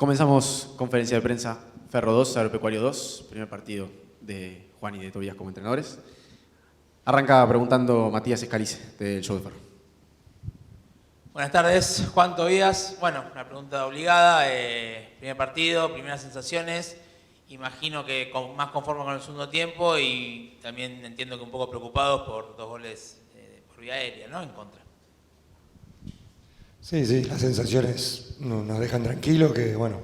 Comenzamos conferencia de prensa. Ferro 2, Agropecuario 2, primer partido de Juan y de Tobías como entrenadores. Arranca preguntando Matías Escalice, del Show de Ferro. Buenas tardes, Juan Tobías. Bueno, una pregunta obligada. Primer partido, primeras sensaciones. Imagino que más conforme con el segundo tiempo y también entiendo que un poco preocupados por 2 goles por vía aérea, ¿no? En contra. Sí, las sensaciones nos dejan tranquilos, que bueno,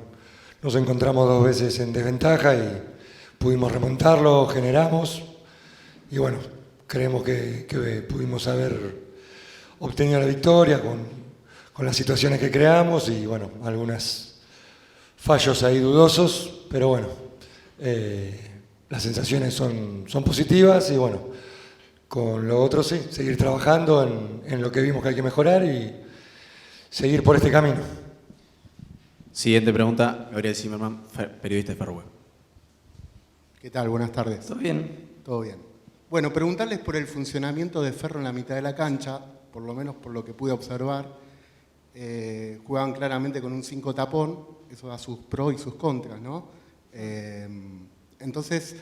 nos encontramos 2 veces en desventaja y pudimos remontarlo, generamos y bueno, creemos que pudimos haber obtenido la victoria con las situaciones que creamos y bueno, algunos fallos ahí dudosos, pero bueno, las sensaciones son positivas y bueno, con lo otro sí, seguir trabajando en lo que vimos que hay que mejorar y seguir por este camino. Siguiente pregunta, Gabriel Zimmerman, periodista de Ferro Web. ¿Qué tal? Buenas tardes. ¿Todo bien? Todo bien. Bueno, preguntarles por el funcionamiento de Ferro en la mitad de la cancha, por lo menos por lo que pude observar. Jugaban claramente con un 5 tapón, eso da sus pros y sus contras, ¿no? Entonces,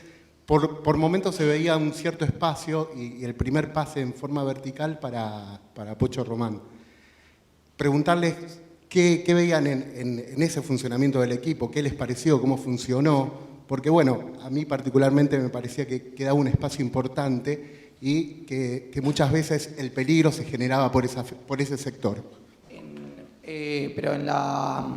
por momentos se veía un cierto espacio y el primer pase en forma vertical para Pocho Román. Preguntarles qué veían en ese funcionamiento del equipo, qué les pareció, cómo funcionó, porque bueno, a mí particularmente me parecía que quedaba un espacio importante y que muchas veces el peligro se generaba por ese sector. Pero en la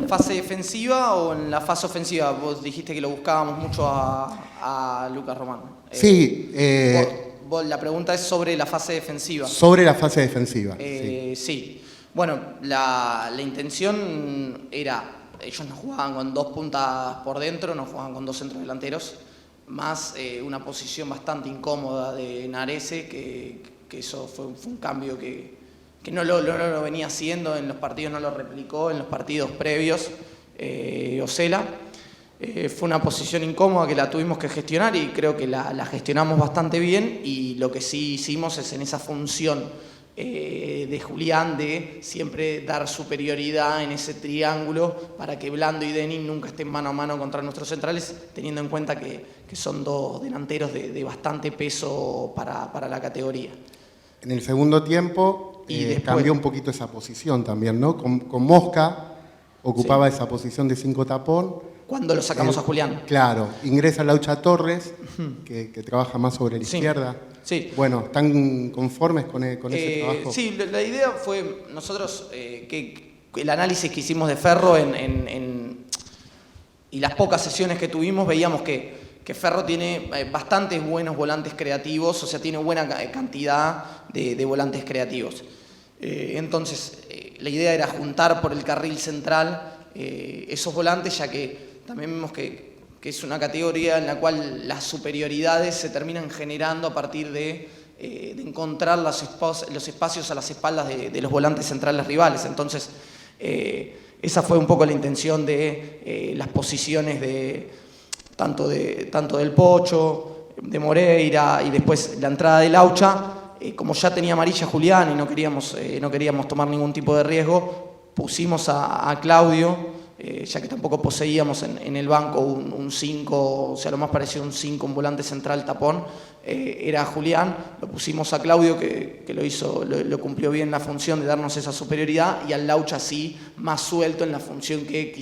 fase defensiva o en la fase ofensiva, vos dijiste que lo buscábamos mucho a Lucas Román. Sí. La pregunta es sobre la fase defensiva. Sobre la fase defensiva. Sí. Bueno, la intención era, ellos no jugaban con 2 puntas por dentro, no jugaban con 2 centros delanteros, más una posición bastante incómoda de Narese, que eso fue un cambio que no lo venía haciendo en los partidos, no lo replicó en los partidos previos, Osela. Fue una posición incómoda que la tuvimos que gestionar y creo que la gestionamos bastante bien, y lo que sí hicimos es en esa función de Julián de siempre dar superioridad en ese triángulo para que Blando y Denis nunca estén mano a mano contra nuestros centrales, teniendo en cuenta que son 2 delanteros de bastante peso para la categoría. En el segundo tiempo cambió un poquito esa posición también, ¿no? Con Mosca ocupaba esa posición de 5 tapón. Cuando lo sacamos a Julián. Claro, ingresa Laucha Torres, que trabaja más sobre la izquierda. Sí. Bueno, ¿están conformes con ese trabajo? Sí, la idea fue, nosotros, que el análisis que hicimos de Ferro y las pocas sesiones que tuvimos, veíamos que Ferro tiene bastantes buenos volantes creativos, o sea, tiene buena cantidad de volantes creativos. Entonces, la idea era juntar por el carril central esos volantes, ya que también vemos que es una categoría en la cual las superioridades se terminan generando a partir de encontrar los espacios a las espaldas de los volantes centrales rivales. Entonces, esa fue un poco la intención de las posiciones tanto del Pocho, de Moreira y después la entrada de Laucha. Como ya tenía amarilla Julián y no queríamos tomar ningún tipo de riesgo, pusimos a Claudio, ya que tampoco poseíamos en el banco un 5, o sea, lo más parecido a un 5, un volante central tapón, era Julián. Lo pusimos a Claudio, que lo cumplió bien la función de darnos esa superioridad, y al Laucha sí, más suelto en la función que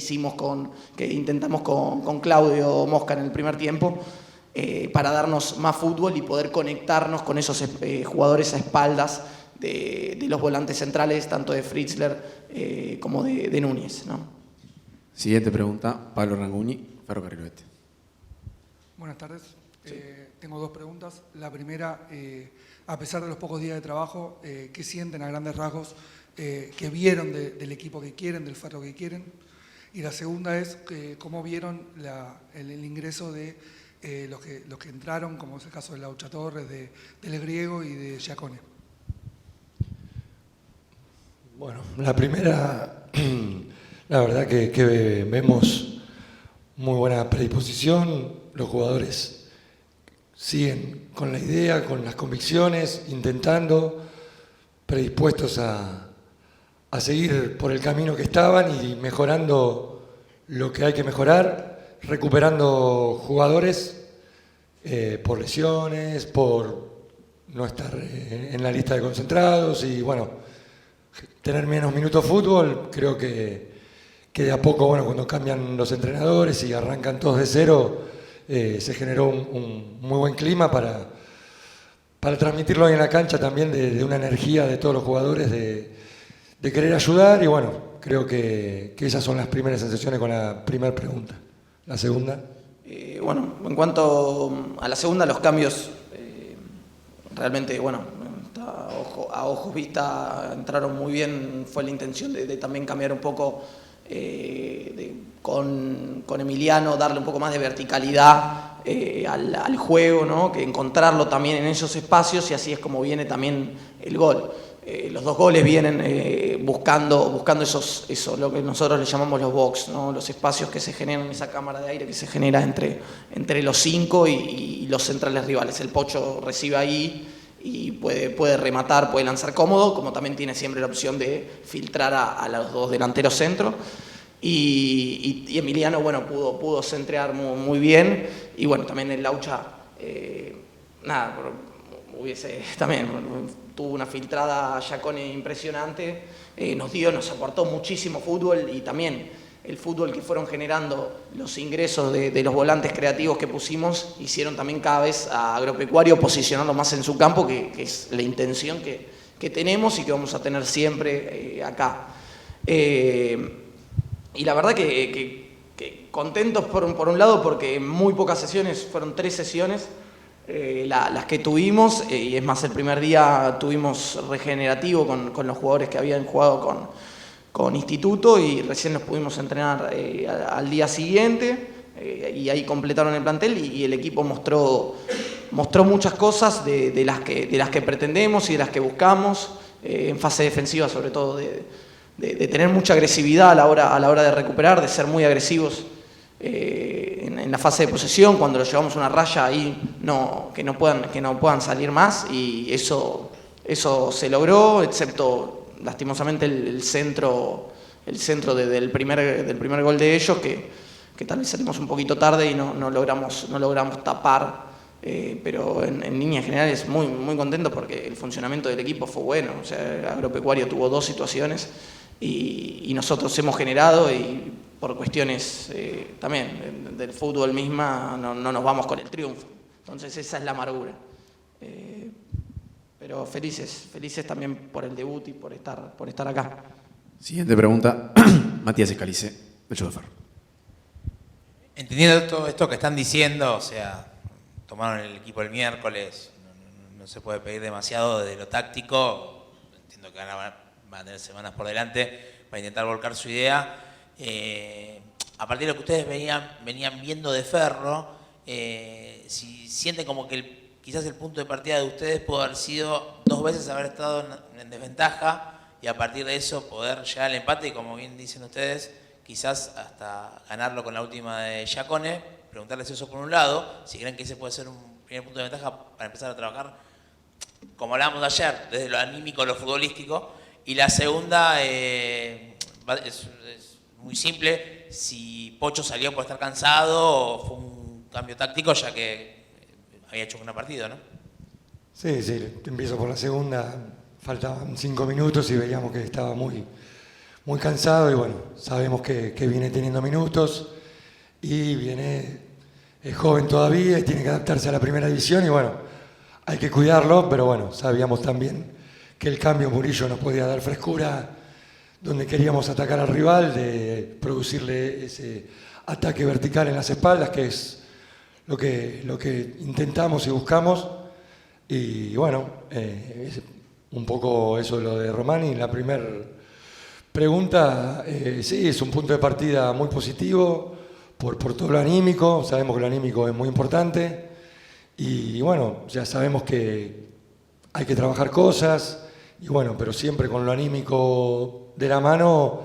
intentamos con Claudio Mosca en el primer tiempo, para darnos más fútbol y poder conectarnos con esos jugadores a espaldas de los volantes centrales, tanto de Fritzler como de Núñez, ¿no? Siguiente pregunta, Pablo Ranguni, Ferrocarril Oeste. Buenas tardes. Tengo 2 preguntas. La primera, a pesar de los pocos días de trabajo, ¿qué sienten a grandes rasgos que vieron del equipo que quieren, del Ferro que quieren? Y la segunda es, ¿cómo vieron el ingreso de los que entraron, como es el caso de Laucha Torres, del Griego y de Giacone? Bueno, la primera, la verdad que vemos muy buena predisposición, los jugadores siguen con la idea, con las convicciones, intentando, predispuestos a seguir por el camino que estaban y mejorando lo que hay que mejorar, recuperando jugadores por lesiones, por no estar en la lista de concentrados y bueno, tener menos minutos de fútbol. Creo que de a poco, bueno, cuando cambian los entrenadores y arrancan todos de cero, se generó un muy buen clima para transmitirlo ahí en la cancha también, de una energía de todos los jugadores, de querer ayudar y bueno, creo que esas son las primeras sensaciones con la primera pregunta. La segunda. Bueno, en cuanto a la segunda, los cambios realmente, bueno, a ojos vista entraron muy bien. Fue la intención de también cambiar un poco con Emiliano, darle un poco más de verticalidad al juego, ¿no? Que encontrarlo también en esos espacios y así es como viene también el gol. Los dos goles vienen buscando eso, lo que nosotros le llamamos los box, ¿no? Los espacios que se generan, esa cámara de aire que se genera entre los 5 y los centrales rivales. El Pocho recibe ahí y puede rematar, puede lanzar cómodo, como también tiene siempre la opción de filtrar a los dos delanteros centro. Y Emiliano, bueno, pudo centrear muy bien. Y bueno, también el Laucha, también tuvo una filtrada a Giacone impresionante, nos aportó muchísimo fútbol y también el fútbol que fueron generando los ingresos de los volantes creativos que pusimos hicieron también cada vez a Agropecuario posicionarlo más en su campo, que es la intención que tenemos y que vamos a tener siempre acá. Y la verdad que contentos por un lado porque en muy pocas sesiones, fueron 3 sesiones las que tuvimos, y es más, el primer día tuvimos regenerativo con los jugadores que habían jugado con Instituto y recién nos pudimos entrenar al día siguiente y ahí completaron el plantel y el equipo mostró muchas cosas de las que pretendemos y de las que buscamos en fase defensiva, sobre todo de tener mucha agresividad a la hora de recuperar, de ser muy agresivos en la fase de posesión. Cuando lo llevamos a una raya ahí que no puedan salir más, y eso se logró, excepto lastimosamente el centro del primer gol de ellos, que tal vez salimos un poquito tarde y no logramos tapar, pero en líneas generales muy, muy contento porque el funcionamiento del equipo fue bueno. O sea, el Agropecuario tuvo 2 situaciones y nosotros hemos generado, y por cuestiones también del fútbol misma no nos vamos con el triunfo. Entonces esa es la amargura. Pero felices también por el debut y por estar acá. Siguiente pregunta, Matías Escalice, del Show de Ferro. Entendiendo todo esto que están diciendo, o sea, tomaron el equipo el miércoles, no se puede pedir demasiado de lo táctico, entiendo que van a tener semanas por delante para intentar volcar su idea. A partir de lo que ustedes venían viendo de Ferro, si sienten como que quizás el punto de partida de ustedes pudo haber sido 2 veces haber estado en desventaja y a partir de eso poder llegar al empate y, como bien dicen ustedes, quizás hasta ganarlo con la última de Giacone. Preguntarles eso por un lado, si creen que ese puede ser un primer punto de ventaja para empezar a trabajar, como hablábamos ayer, desde lo anímico a lo futbolístico. Y la segunda es muy simple, si Pocho salió por estar cansado o fue un cambio táctico, ya que había hecho una partida, ¿no? Sí, empiezo por la segunda. Faltaban 5 minutos y veíamos que estaba muy, muy cansado y bueno, sabemos que viene teniendo minutos y es joven todavía y tiene que adaptarse a la primera división y bueno, hay que cuidarlo, pero bueno, sabíamos también que el cambio Murillo nos podía dar frescura donde queríamos atacar al rival, de producirle ese ataque vertical en las espaldas, que es lo que intentamos y buscamos. Y bueno, es un poco eso lo de Romani. La primera pregunta, sí, es un punto de partida muy positivo por todo lo anímico. Sabemos que lo anímico es muy importante y bueno, ya sabemos que hay que trabajar cosas y bueno, pero siempre con lo anímico de la mano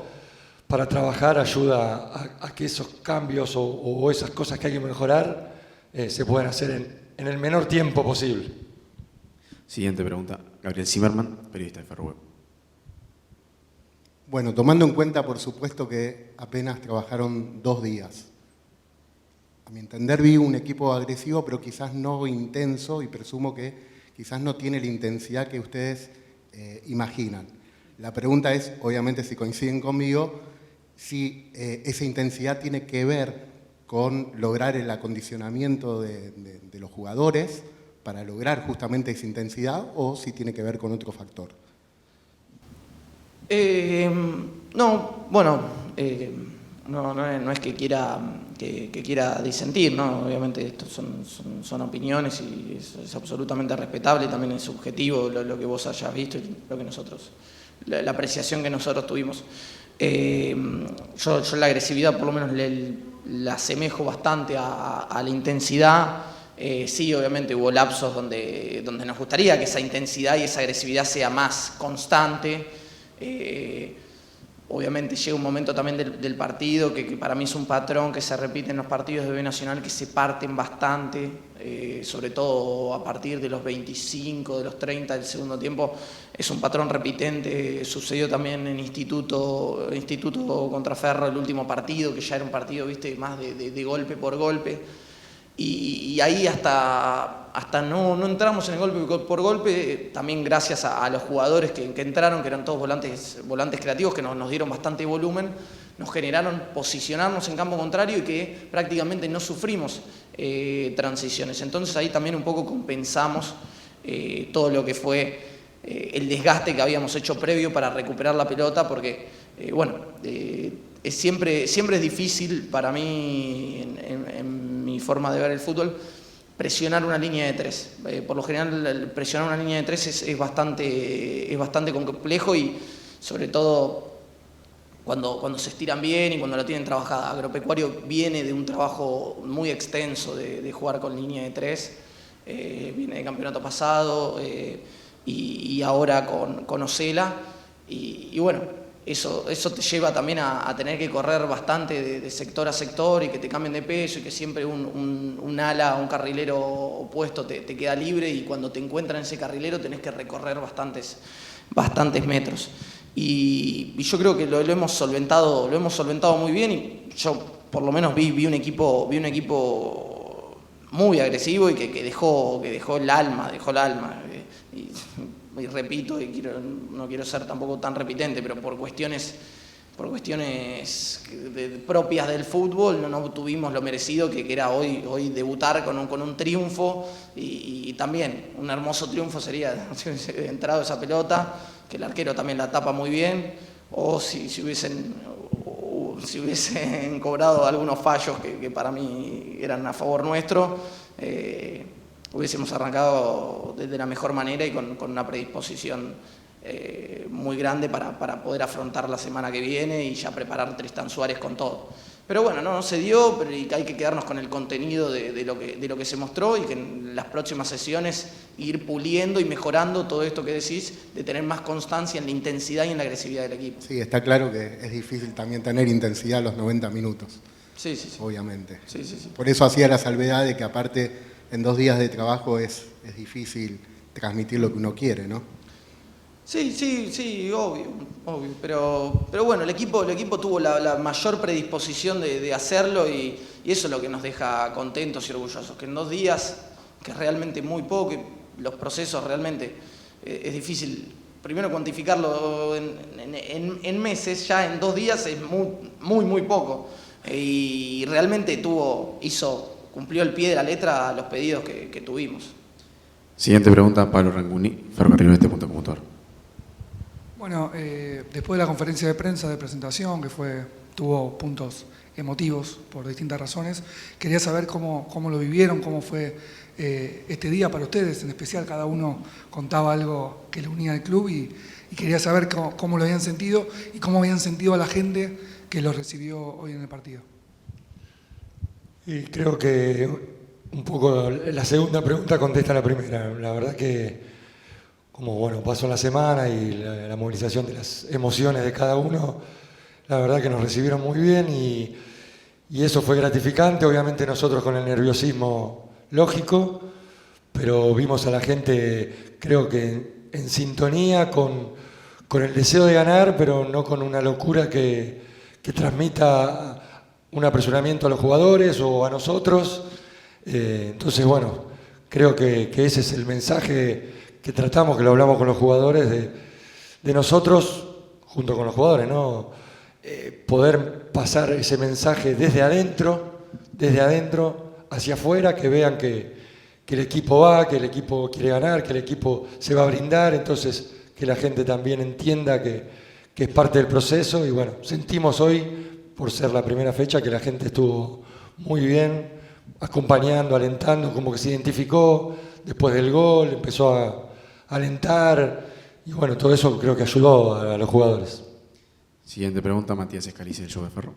para trabajar ayuda a que esos cambios o esas cosas que hay que mejorar se pueden hacer en el menor tiempo posible. Siguiente pregunta, Gabriel Zimmerman, periodista de Ferro Web. Bueno, tomando en cuenta, por supuesto, que apenas trabajaron 2 días. A mi entender vi un equipo agresivo, pero quizás no intenso, y presumo que quizás no tiene la intensidad que ustedes imaginan. La pregunta es, obviamente, si coinciden conmigo, si esa intensidad tiene que ver con lograr el acondicionamiento de los jugadores para lograr justamente esa intensidad, o si tiene que ver con otro factor. No, bueno, no es que quiera disentir, ¿no? Obviamente estos son opiniones y es absolutamente respetable, también es subjetivo lo que vos hayas visto y lo que nosotros, la apreciación que nosotros tuvimos. Yo la agresividad por lo menos la asemejo bastante a la intensidad. Sí, obviamente hubo lapsos donde nos gustaría que esa intensidad y esa agresividad sea más constante. Obviamente llega un momento también del partido que para mí es un patrón que se repite en los partidos de B Nacional, que se parten bastante, sobre todo a partir de los 25, de los 30 del segundo tiempo. Es un patrón repitente, sucedió también en Instituto contra Ferro, el último partido, que ya era un partido, viste, más de golpe por golpe. Y ahí hasta no entramos en el golpe por golpe, también gracias a los jugadores que entraron, que eran todos volantes creativos, que nos dieron bastante volumen, nos generaron posicionarnos en campo contrario y que prácticamente no sufrimos transiciones. Entonces ahí también un poco compensamos todo lo que fue el desgaste que habíamos hecho previo para recuperar la pelota, porque siempre es difícil para mí en mi forma de ver el fútbol presionar una línea de 3. Por lo general presionar una línea de 3 es bastante complejo, y sobre todo cuando se estiran bien y cuando la tienen trabajada. Agropecuario viene de un trabajo muy extenso de jugar con línea de 3, viene del campeonato pasado y ahora con Osela, y bueno, eso te lleva también a tener que correr bastante de sector a sector y que te cambien de peso y que siempre un ala, un carrilero opuesto te queda libre, y cuando te encuentran en ese carrilero tenés que recorrer bastantes metros. Y yo creo que lo hemos solventado muy bien, y yo por lo menos vi un equipo muy agresivo y que dejó el alma. Y repito, no quiero ser tampoco tan repitente, pero por cuestiones propias del fútbol no tuvimos lo merecido que era hoy debutar con un triunfo, y también un hermoso triunfo sería si hubiese entrado esa pelota, que el arquero también la tapa muy bien, o si hubiesen cobrado algunos fallos que para mí eran a favor nuestro, hubiésemos arrancado de la mejor manera y con una predisposición muy grande para poder afrontar la semana que viene y ya preparar Tristán Suárez con todo. Pero bueno, no se dio, pero hay que quedarnos con el contenido de lo que se mostró, y que en las próximas sesiones ir puliendo y mejorando todo esto que decís, de tener más constancia en la intensidad y en la agresividad del equipo. Sí, está claro que es difícil también tener intensidad a los 90 minutos. Sí. Obviamente. Sí. Por eso hacía la salvedad de que aparte en 2 días de trabajo es difícil transmitir lo que uno quiere, ¿no? Sí, obvio. Pero bueno, el equipo tuvo la mayor predisposición de hacerlo, y eso es lo que nos deja contentos y orgullosos, que en 2 días, que es realmente muy poco, los procesos realmente es difícil, primero cuantificarlo en meses, ya en 2 días es muy poco, y realmente cumplió el pie de la letra a los pedidos que tuvimos. Siguiente pregunta, Pablo Ranguni, ferrocarriloeste.com.ar. Bueno, después de la conferencia de prensa de presentación, que tuvo puntos emotivos por distintas razones, quería saber cómo lo vivieron, cómo fue este día para ustedes. En especial, cada uno contaba algo que le unía al club, y quería saber cómo lo habían sentido y cómo habían sentido a la gente que lo recibió hoy en el partido. Y creo que un poco la segunda pregunta contesta la primera. La verdad que, como pasó la semana y la movilización de las emociones de cada uno, la verdad que nos recibieron muy bien, y eso fue gratificante. Obviamente nosotros con el nerviosismo lógico, pero vimos a la gente, creo que en sintonía con con el deseo de ganar, pero no con una locura que transmita un apresuramiento a los jugadores o a nosotros. Entonces, bueno, creo que ese es el mensaje que tratamos, que lo hablamos con los jugadores, de nosotros, junto con los jugadores, ¿no? Poder pasar ese mensaje desde adentro hacia afuera, que vean que el equipo va, que el equipo quiere ganar, que el equipo se va a brindar, entonces que la gente también entienda que es parte del proceso. Y bueno, sentimos hoy, por ser la primera fecha, que la gente estuvo muy bien, acompañando, alentando, como que se identificó después del gol, empezó a alentar, y bueno, todo eso creo que ayudó a los jugadores. Siguiente pregunta, Matías Escalice, del show de Ferro.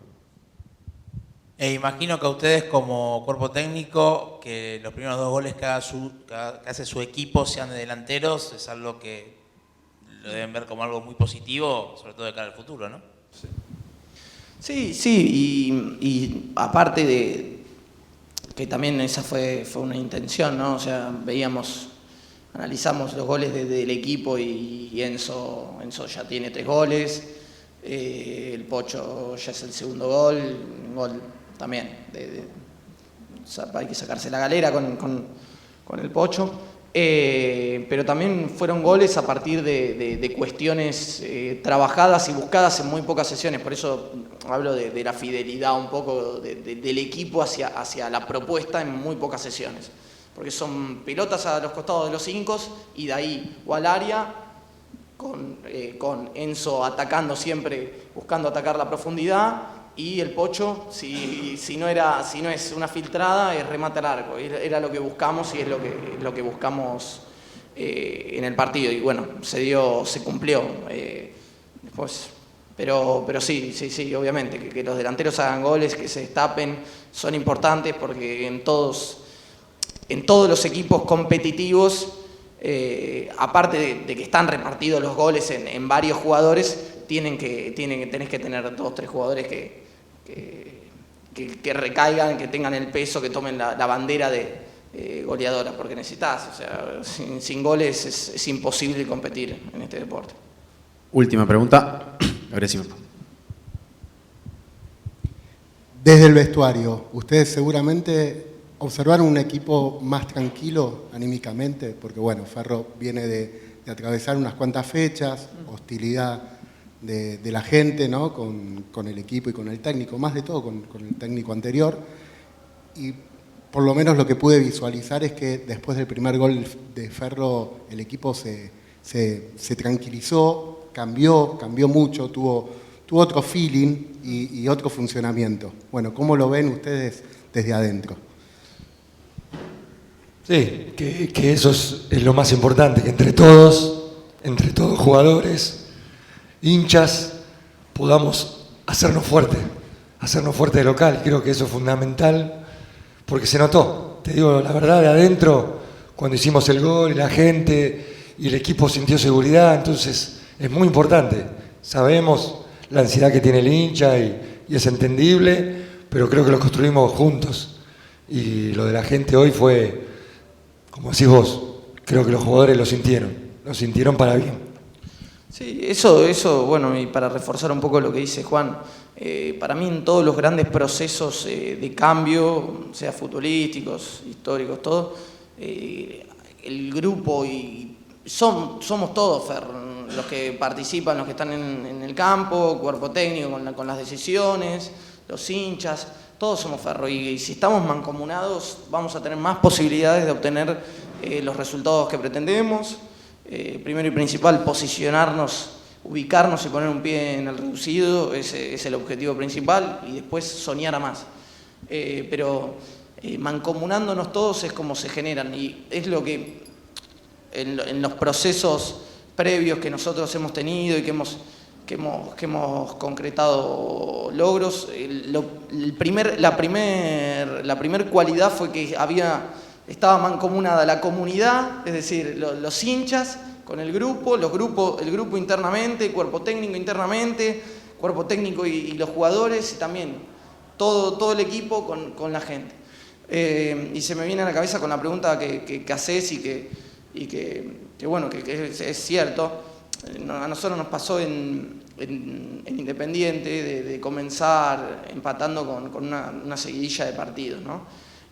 Imagino que a ustedes como cuerpo técnico, que los primeros 2 goles que hace su equipo sean de delanteros, es algo que lo deben ver como algo muy positivo, sobre todo de cara al futuro, ¿no? Sí, y aparte de que también esa fue una intención, ¿no? O sea, analizamos los goles del equipo y Enzo ya tiene 3 goles, el Pocho ya es el segundo gol, un gol también, o sea, hay que sacarse la galera con el Pocho, pero también fueron goles a partir de cuestiones trabajadas y buscadas en muy pocas sesiones, por eso hablo de la fidelidad un poco del equipo hacia la propuesta en muy pocas sesiones, porque son pelotas a los costados de los 5 y de ahí o al área, con Enzo atacando siempre, buscando atacar la profundidad, y el Pocho, si no es una filtrada, es remate al arco. Era lo que buscamos y es lo que buscamos en el partido. Y bueno, se cumplió. Después, pero sí, obviamente, que los delanteros hagan goles, que se destapen, son importantes porque en todos los equipos competitivos, aparte de que están repartidos los goles en varios jugadores, tenés que tener 2 o 3 jugadores que recaigan, que tengan el peso, que tomen la bandera de goleadora, porque necesitas, o sea, sin goles es imposible competir en este deporte. Última pregunta, Gabriel Simón. Desde el vestuario, ustedes seguramente observaron un equipo más tranquilo anímicamente, porque bueno, Ferro viene de atravesar unas cuantas fechas, hostilidad de la gente, ¿no? con el equipo y con el técnico, más de todo con el técnico anterior, y por lo menos lo que pude visualizar es que después del primer gol de Ferro el equipo se tranquilizó, cambió mucho, tuvo otro feeling y otro funcionamiento. Bueno, ¿cómo lo ven ustedes desde adentro? Sí, que eso es lo más importante, que entre todos jugadores, hinchas, podamos hacernos fuerte de local. Creo que eso es fundamental, porque se notó, te digo la verdad, de adentro, cuando hicimos el gol, y la gente y el equipo sintió seguridad, entonces es muy importante. Sabemos la ansiedad que tiene el hincha y es entendible, pero creo que lo construimos juntos. Y lo de la gente hoy fue, como decís vos, creo que los jugadores lo sintieron para bien. Sí, eso, bueno, y para reforzar un poco lo que dice Juan, para mí en todos los grandes procesos de cambio, sea futbolísticos, históricos, todo, el grupo y somos todos, Fer, los que participan, los que están en el campo, cuerpo técnico con las decisiones, los hinchas, todos somos Ferro, y si estamos mancomunados vamos a tener más posibilidades de obtener los resultados que pretendemos. Primero y principal, posicionarnos, ubicarnos y poner un pie en el reducido, ese es el objetivo principal, y después soñar a más. Pero mancomunándonos todos es como se generan, y es lo que en los procesos previos que nosotros hemos tenido y que hemos concretado logros, la primer cualidad fue que estaba mancomunada la comunidad, es decir, los hinchas con el grupo, el grupo internamente, cuerpo técnico internamente, cuerpo técnico y los jugadores, y también todo el equipo con la gente. Y se me viene a la cabeza con la pregunta que haces y que bueno, que es cierto. A nosotros nos pasó en Independiente de comenzar empatando con una seguidilla de partidos, ¿no?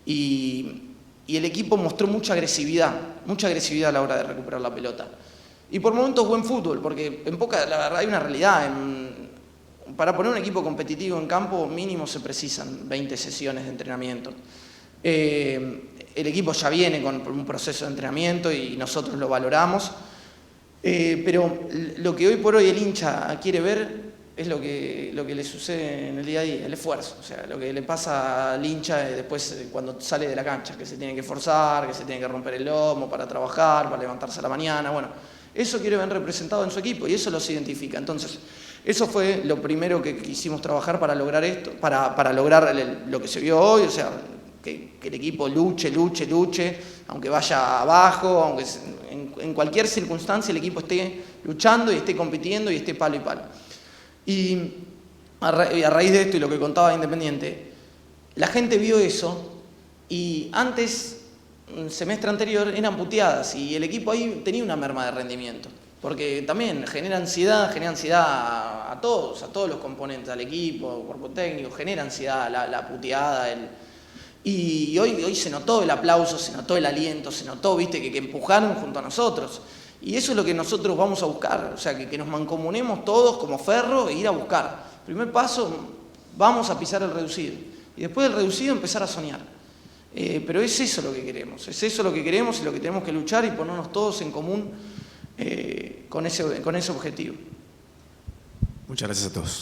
Y el equipo mostró mucha agresividad a la hora de recuperar la pelota. Y por momentos buen fútbol, porque en Boca la verdad hay una realidad. Para poner un equipo competitivo en campo mínimo se precisan 20 sesiones de entrenamiento. El equipo ya viene con un proceso de entrenamiento y nosotros lo valoramos. Pero lo que hoy por hoy el hincha quiere ver es lo que le sucede en el día a día, el esfuerzo. O sea, lo que le pasa al hincha después cuando sale de la cancha, que se tiene que forzar, que se tiene que romper el lomo para trabajar, para levantarse a la mañana. Bueno, eso quiere ver representado en su equipo y eso los identifica. Entonces, eso fue lo primero que quisimos trabajar para lograr esto, para lograr lo que se vio hoy, o sea, que el equipo luche, aunque vaya abajo, aunque en cualquier circunstancia el equipo esté luchando y esté compitiendo y esté palo y palo. Y a raíz de esto y lo que contaba de Independiente, la gente vio eso y antes, el semestre anterior, eran puteadas y el equipo ahí tenía una merma de rendimiento. Porque también genera ansiedad a todos los componentes, al equipo, al cuerpo técnico, genera ansiedad la puteada, y hoy se notó el aplauso, se notó el aliento, se notó, viste, que empujaron junto a nosotros. Y eso es lo que nosotros vamos a buscar, o sea, que nos mancomunemos todos como Ferro e ir a buscar. Primer paso, vamos a pisar el reducido. Y después del reducido empezar a soñar. Pero es eso lo que queremos, y lo que tenemos que luchar y ponernos todos en común con ese objetivo. Muchas gracias a todos.